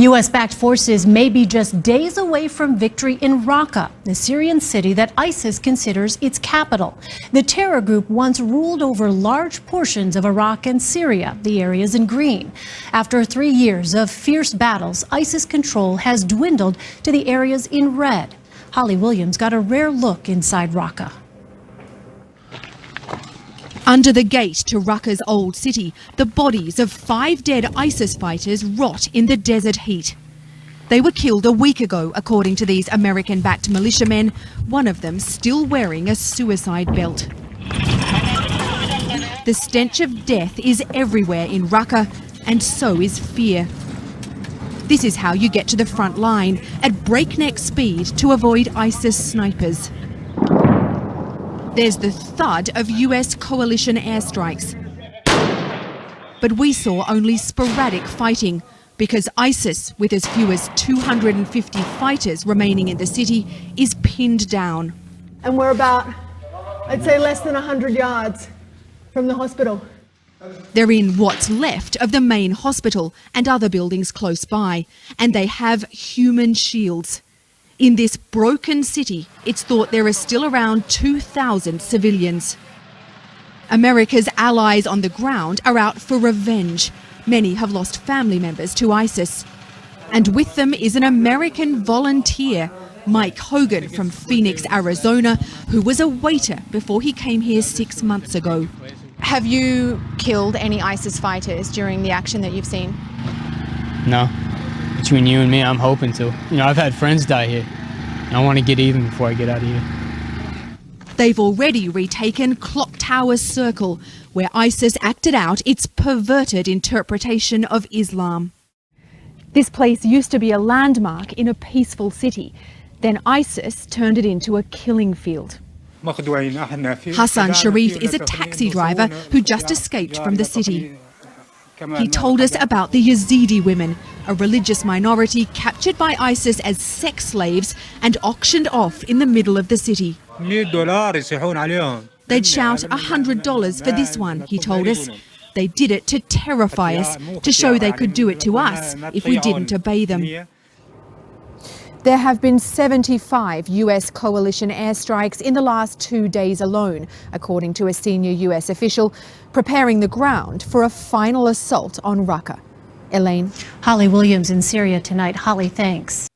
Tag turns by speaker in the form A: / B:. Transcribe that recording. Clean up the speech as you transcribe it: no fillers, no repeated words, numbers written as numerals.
A: U.S.-backed forces may be just days away from victory in Raqqa, the Syrian city that ISIS considers its capital. The terror group once ruled over large portions of Iraq and Syria, the areas in green. After 3 years of fierce battles, ISIS control has dwindled to the areas in red. Holly Williams got a rare look inside Raqqa.
B: Under the gate to Raqqa's old city, the bodies of 5 dead ISIS fighters rot in the desert heat. They were killed a week ago, according to these American-backed militiamen, one of them still wearing a suicide belt. The stench of death is everywhere in Raqqa, and so is fear. This is how you get to the front line, at breakneck speed to avoid ISIS snipers. There's the thud of US coalition airstrikes. But we saw only sporadic fighting because ISIS, with as few as 250 fighters remaining in the city, is pinned down.
C: And we're about, I'd say, less than 100 yards from the hospital.
B: They're in what's left of the main hospital and other buildings close by, and they have human shields. In this broken city, it's thought there are still around 2,000 civilians. America's allies on the ground are out for revenge. Many have lost family members to ISIS. And with them is an American volunteer, Mike Hogan from Phoenix, Arizona, who was a waiter before he came here 6 months ago.
D: Have you killed any ISIS fighters during the action that you've seen?
E: No. Between you and me, I'm hoping to. You know, I've had friends die here, and I want to get even before I get out of here.
B: They've already retaken Clock Tower Circle, where ISIS acted out its perverted interpretation of Islam. This place used to be a landmark in a peaceful city. Then ISIS turned it into a killing field. Hassan Sharif is a taxi driver who just escaped from the city. He told us about the Yazidi women, a religious minority captured by ISIS as sex slaves and auctioned off in the middle of the city. They'd shout $100 for this one, he told us. They did it to terrify us, to show they could do it to us if we didn't obey them. There have been 75 US coalition airstrikes in the last 2 days alone, according to a senior US official, preparing the ground for a final assault on Raqqa. Elaine.
A: Holly Williams in Syria tonight. Holly, thanks.